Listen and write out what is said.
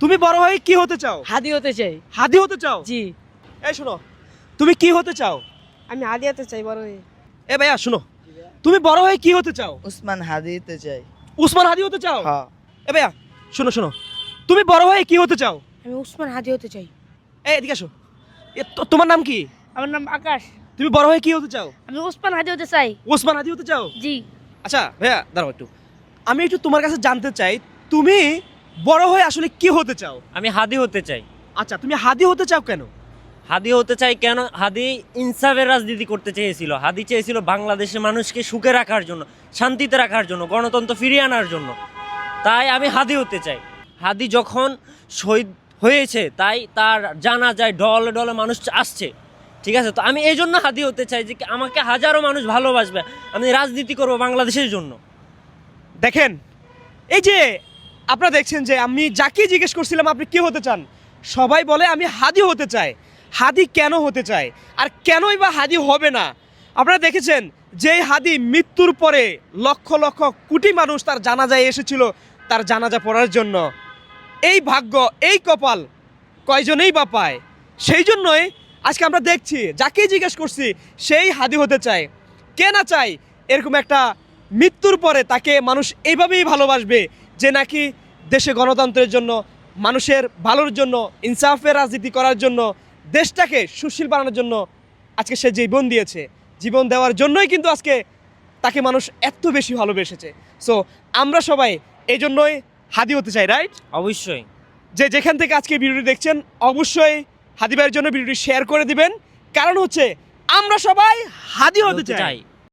তুমি বড় হয়ে কি হতে চাও? হাদি হতে চাই। হাদি হতে চাও? জি। এই শোনো, তুমি কি হতে চাও? আমি হাদি হতে চাই বড় হয়ে। এ ভাইয়া শোনো, তুমি বড় হয়ে কি হতে চাও? উসমান হাদি হতে চাই। উসমান হাদি হতে চাও? হ্যাঁ। এ ভাইয়া শোনো শোনো, তুমি বড় হয়ে কি হতে চাও? আমি উসমান হাদি হতে চাই। এদিকে আসো। তোমার নাম কি? আমার নাম আকাশ। তুমি বড় হয়ে কি হতে চাও? আমি উসমান হাদি হতে চাই। ওসমান হাদি হতে চাও? জি। আচ্ছা ভাইয়া দাঁড়াও একটু, আমি একটু তোমার কাছে জানতে চাই, তুমি বড় হয়ে আসলে কি হতে চাও? আমি হাদি হতে চাই। আচ্ছা, তুমি হাদি হতে চাও কেন? হাদি হতে চাই কেন? হাদি ইনসাফের রাজনীতি করতে চেয়েছিল। হাদি চেয়েছিল বাংলাদেশের মানুষকে সুখে রাখার জন্য, শান্তিতে রাখার জন্য, গণতন্ত্র ফিরিয়ে আনার জন্য। তাই আমি হাদি হতে চাই। হাদি যখন শহীদ হয়েছে, তাই তার জানা যায় ডলে ডলে মানুষ আসছে, ঠিক আছে? তো আমি এই জন্য হাদি হতে চাই যে আমাকে হাজারো মানুষ ভালোবাসবে, আমি রাজনীতি করব বাংলাদেশের জন্য। দেখেন, এই যে আপনারা দেখছেন যে আমি যাকে জিজ্ঞেস করছিলাম আপনি কি হতে চান, সবাই বলে আমি হাদি হতে চাই। হাদি কেন হতে চায় আর কেনই বা হাদি হবে না? আপনারা দেখেছেন যে হাদি মৃত্যুর পরে লক্ষ লক্ষ কোটি মানুষ তার জানাজায় এসেছিল তার জানাজা পড়ার জন্য। এই ভাগ্য, এই কপাল কয়জনেই বা পায়? সেই জন্যই আজকে আমরা দেখছি যাকেই জিজ্ঞেস করছি সেই হাদি হতে চায়। কে না চায় এরকম একটা মৃত্যুর পরে তাকে মানুষ এইভাবেই ভালোবাসবে যে নাকি দেশে গণতন্ত্রের জন্য, মানুষের ভালোর জন্য, ইনসাফের রাজনীতি করার জন্য, দেশটাকে সুশীল বানানোর জন্য আজকে সে জীবন দিয়েছে। জীবন দেওয়ার জন্যই কিন্তু আজকে তাকে মানুষ এত বেশি ভালোবেসেছে। সো আমরা সবাই এই জন্যই হাদি হতে চাই, রাইট? অবশ্যই। যে যেখান থেকে আজকে ভিডিওটি দেখছেন অবশ্যই হাদি ভাইয়ের জন্য ভিডিওটি শেয়ার করে দিবেন, কারণ হচ্ছে আমরা সবাই হাদি হতে চাই।